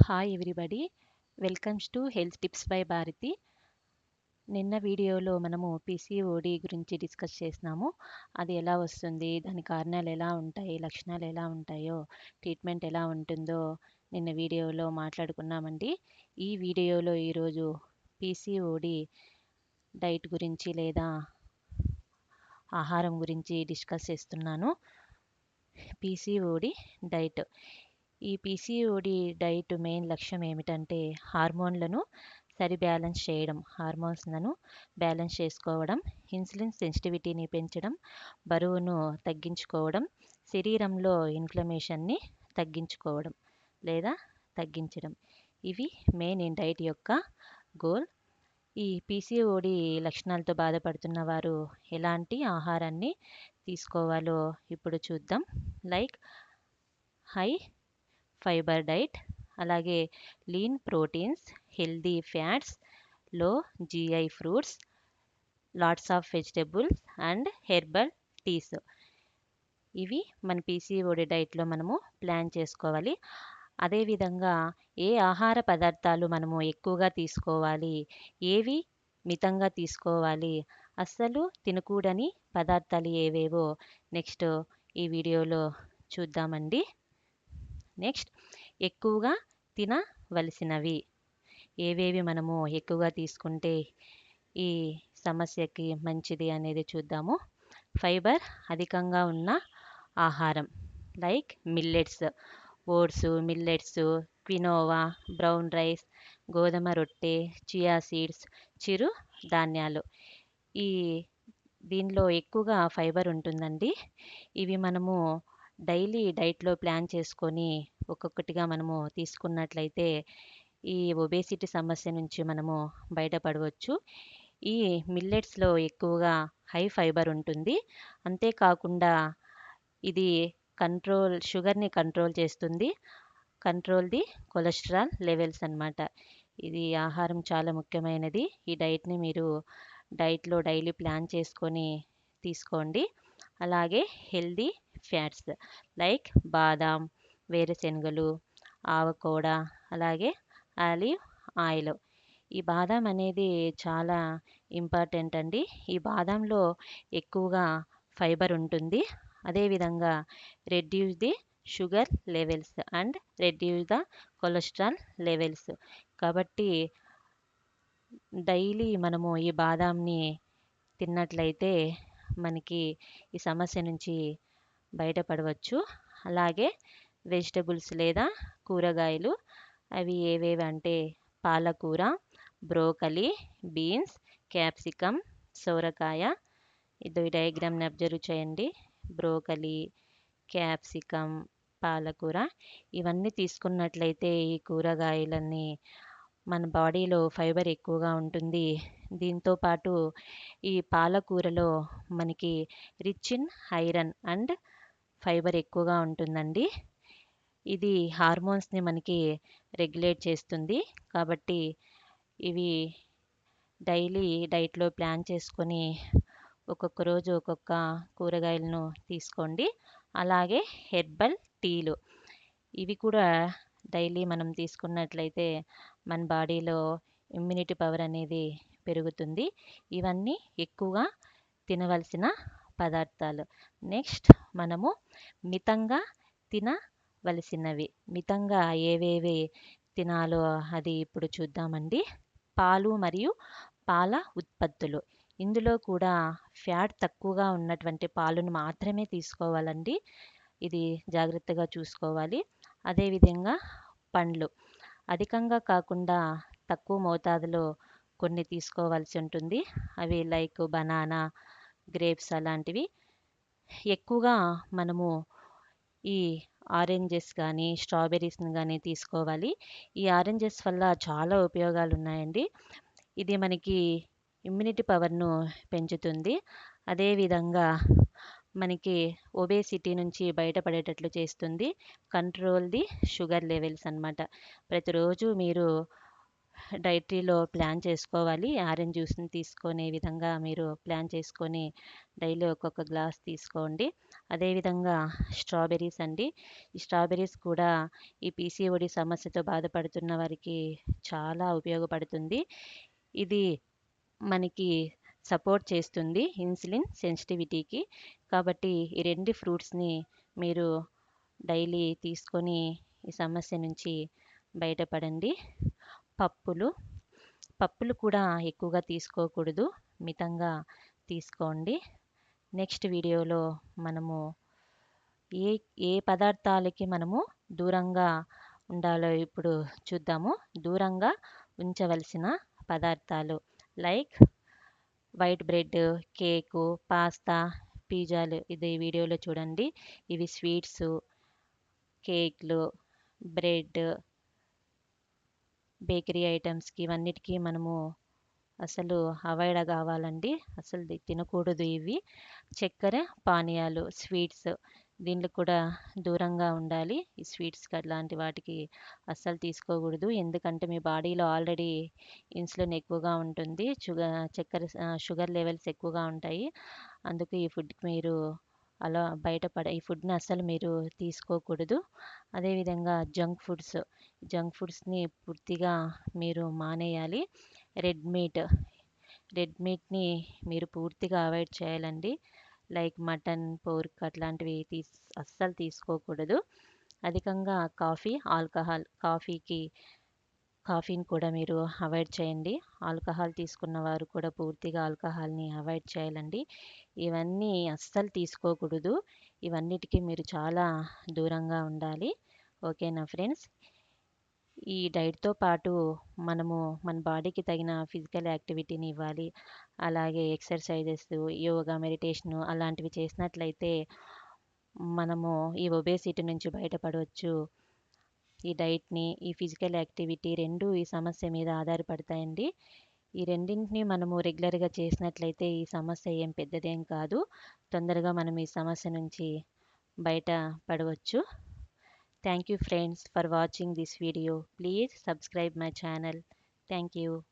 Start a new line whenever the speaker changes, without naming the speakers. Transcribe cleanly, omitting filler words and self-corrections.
Hi everybody. Welcomes to health tips by Bharati. నిన్న వీడియోలో మనము పీసీఓడి గురించి డిస్కస్ చేసినాము. అది ఎలా వస్తుంది, దాని కారణాలు ఎలా ఉంటాయి, లక్షణాలు ఎలా ఉంటాయో, ట్రీట్మెంట్ ఎలా ఉంటుందో నిన్న వీడియోలో మాట్లాడుకున్నామండి. ఈ వీడియోలో ఈరోజు పీసీఓడి డైట్ గురించి లేదా ఆహారం గురించి డిస్కస్ చేస్తున్నాను. PCOD diet. ఈ పీసీఓడి డైట్ మెయిన్ లక్ష్యం ఏమిటంటే హార్మోన్లను బ్యాలెన్స్ చేయడం, హార్మోన్స్లను బ్యాలెన్స్ చేసుకోవడం, ఇన్సులిన్ సెన్సిటివిటీని పెంచడం, బరువును తగ్గించుకోవడం, శరీరంలో ఇన్ఫ్లమేషన్ని తగ్గించుకోవడం లేదా తగ్గించడం. ఇవి మెయిన్ ఈ డైట్ యొక్క గోల్. ఈ పీసీఓడి లక్షణాలతో బాధపడుతున్న వారు ఎలాంటి ఆహారాన్ని తీసుకోవాలో ఇప్పుడు చూద్దాం. లైక్ హై ఫైబర్ డైట్, అలాగే lean proteins, healthy fats, low GI fruits, lots of vegetables and herbal teas. ఇవి మన పీసీఓడి డైట్లో మనము ప్లాన్ చేసుకోవాలి. అదేవిధంగా ఏ ఆహార పదార్థాలు మనము ఎక్కువగా తీసుకోవాలి, ఏవి మితంగా తీసుకోవాలి, అస్సలు తినకూడని పదార్థాలు ఏవేవో నెక్స్ట్ ఈ వీడియోలో చూద్దామండి. నెక్స్ట్, ఎక్కువగా తినవలసినవి ఏవేవి మనము ఎక్కువగా తీసుకుంటే ఈ సమస్యకి మంచిది అనేది చూద్దాము. ఫైబర్ అధికంగా ఉన్న ఆహారం like millets, oats, millets, quinoa, brown rice, గోధుమ రొట్టె, చియా సీడ్స్, చిరు ధాన్యాలు. ఈ దీనిలో ఎక్కువగా ఫైబర్ ఉంటుందండి. ఇవి మనము డైలీ డైట్లో ప్లాన్ చేసుకొని ఒక్కొక్కటిగా మనము తీసుకున్నట్లయితే ఈ ఒబేసిటీ సమస్య నుంచి మనము బయటపడవచ్చు. ఈ మిల్లెట్స్లో ఎక్కువగా హై ఫైబర్ ఉంటుంది. అంతేకాకుండా ఇది షుగర్ని కంట్రోల్ చేస్తుంది, కంట్రోల్ ది కొలెస్ట్రాల్ లెవెల్స్ అన్నమాట. ఇది ఆహారం చాలా ముఖ్యమైనది. ఈ డైట్ని మీరు డైట్లో డైలీ ప్లాన్ చేసుకొని తీసుకోండి. అలాగే హెల్దీ ఫ్యాట్స్ లైక్ బాదాం, వేరుశెనగలు, ఆవకోడ, అలాగే ఆలివ్ ఆయిల్. ఈ బాదాం అనేది చాలా ఇంపార్టెంట్ అండి. ఈ బాదంలో ఎక్కువగా ఫైబర్ ఉంటుంది. అదేవిధంగా reduce the sugar levels and reduce the cholesterol levels. కాబట్టి డైలీ మనము ఈ బాదాంని తిన్నట్లయితే మనకి ఈ సమస్య నుంచి బయటపడవచ్చు. అలాగే వెజిటబుల్స్ లేదా కూరగాయలు, అవి ఏవేవి అంటే పాలకూర, బ్రోకలీ, బీన్స్, క్యాప్సికమ్, సోరకాయ. ఇది డయాగ్రామ్ని అబ్జర్వ్ చేయండి. బ్రోకలీ, క్యాప్సికమ్, పాలకూర ఇవన్నీ తీసుకున్నట్లయితే ఈ కూరగాయలన్నీ మన బాడీలో ఫైబర్ ఎక్కువగా ఉంటుంది. దీంతో పాటు ఈ పాలకూరలో మనకి rich in iron and fibre ఎక్కువగా ఉంటుందండి. ఇది హార్మోన్స్ని మనకి రెగ్యులేట్ చేస్తుంది. కాబట్టి ఇవి డైలీ డైట్లో ప్లాన్ చేసుకొని ఒక్కొక్క రోజు ఒక్కొక్క కూరగాయలను తీసుకోండి. అలాగే హెర్బల్ టీలు, ఇవి కూడా డైలీ మనం తీసుకున్నట్లయితే మన బాడీలో ఇమ్యూనిటీ పవర్ అనేది పెరుగుతుంది. ఇవన్నీ ఎక్కువగా తినవలసిన పదార్థాలు. నెక్స్ట్, మనము మితంగా తినవలసినవి. మితంగా ఏవేవి తినాలో అది ఇప్పుడు చూద్దామండి. పాలు మరియు పాల ఉత్పత్తులు. ఇందులో కూడా ఫ్యాట్ తక్కువగా ఉన్నటువంటి పాలను మాత్రమే తీసుకోవాలండి. ఇది జాగ్రత్తగా చూసుకోవాలి. అదేవిధంగా పండ్లు అధికంగా కాకుండా తక్కువ మోతాదులో కొన్ని తీసుకోవాల్సి ఉంటుంది. అవి లైక్ బనానా, గ్రేప్స్ అలాంటివి. ఎక్కువగా మనము ఈ ఆరెంజెస్ కానీ స్ట్రాబెర్రీస్ని కానీ తీసుకోవాలి. ఈ ఆరెంజెస్ వల్ల చాలా ఉపయోగాలు ఉన్నాయండి. ఇది మనకి ఇమ్యూనిటీ పవర్ను పెంచుతుంది. అదేవిధంగా మనకి ఒబేసిటీ నుంచి బయటపడేటట్లు చేస్తుంది. కంట్రోల్ ది షుగర్ లెవెల్స్ అన్నమాట. ప్రతిరోజు మీరు డైటరీలో ప్లాన్ చేసుకోవాలి. ఆరెంజ్ జ్యూస్‌ని తీసుకునే విధంగా మీరు ప్లాన్ చేసుకొని డైలీ ఒక్కొక్క గ్లాస్ తీసుకోండి. అదేవిధంగా స్ట్రాబెర్రీస్ అండి. ఈ స్ట్రాబెర్రీస్ కూడా ఈ పీసీఓడి సమస్యతో బాధపడుతున్న వారికి చాలా ఉపయోగపడుతుంది. ఇది మనకి సపోర్ట్ చేస్తుంది ఇన్సులిన్ సెన్సిటివిటీకి. కాబట్టి ఈ 2 ఫ్రూట్స్‌ని మీరు డైలీ తీసుకొని ఈ సమస్య నుంచి బయటపడండి. పప్పులు, పప్పులు కూడా ఎక్కువగా తీసుకోకూడదు. మితంగా తీసుకోండి. నెక్స్ట్ వీడియోలో మనము ఏ ఏ పదార్థాలకి మనము దూరంగా ఉండాలో ఇప్పుడు చూద్దాము. దూరంగా ఉంచవలసిన పదార్థాలు like white bread, cake, pasta, పిజ్జాలు ఇది వీడియోలో చూడండి. ఇవి స్వీట్సు, కేక్‌లు, బ్రెడ్, బేకరీ ఐటెమ్స్‌కి ఇవన్నిటికి మనము అసలు అవాయిడ్ కావాలండి. అసలు తినకూడదు ఇవి. చక్కెర పానీయాలు, స్వీట్స్ దీంట్లో కూడా దూరంగా ఉండాలి. ఈ స్వీట్స్ అట్లాంటి వాటికి అస్సలు తీసుకోకూడదు. ఎందుకంటే మీ బాడీలో ఆల్రెడీ ఇన్సులిన్ ఎక్కువగా ఉంటుంది. షుగర్ లెవెల్స్ ఎక్కువగా ఉంటాయి. అందుకే ఈ ఫుడ్‌కి మీరు అలా ఈ ఫుడ్‌ని అస్సలు మీరు తీసుకోకూడదు. అదేవిధంగా జంక్ ఫుడ్స్‌ని పూర్తిగా మీరు మానేయాలి. రెడ్ మీట్, రెడ్ మీట్‌ని మీరు పూర్తిగా అవాయిడ్ చేయాలండి. లైక్ మటన్, పోర్క్ అట్లాంటివి అస్సలు తీసుకోకూడదు. అధికంగా కాఫీని కూడా మీరు అవాయిడ్ చేయండి. ఆల్కహాల్ తీసుకున్న వారు కూడా పూర్తిగా ఆల్కహాల్‌ని అవాయిడ్ చేయాలండి. ఇవన్నీ అస్సలు తీసుకోకూడదు. ఇవన్నిటికి మీరు చాలా దూరంగా ఉండాలి. ఓకేనా ఫ్రెండ్స్? ఈ డైట్‌తో పాటు మనము మన బాడీకి తగిన ఫిజికల్ యాక్టివిటీని ఇవ్వాలి. అలాగే ఎక్సర్‌సైజెస్, యోగా, మెడిటేషను అలాంటివి చేసినట్లయితే మనము ఈ ఒబేసిటీ నుంచి బయటపడవచ్చు. ఈ డైట్‌ని, ఈ ఫిజికల్ యాక్టివిటీ 2 ఈ సమస్య మీద ఆధారపడతాయండి. ఈ రెండింటిని మనము రెగ్యులర్‌గా చేసినట్లయితే ఈ సమస్య ఏం పెద్దదేం కాదు. తొందరగా మనం ఈ సమస్య నుంచి బయట పడవచ్చు. Thank you friends for watching this video. Please subscribe my channel. Thank you.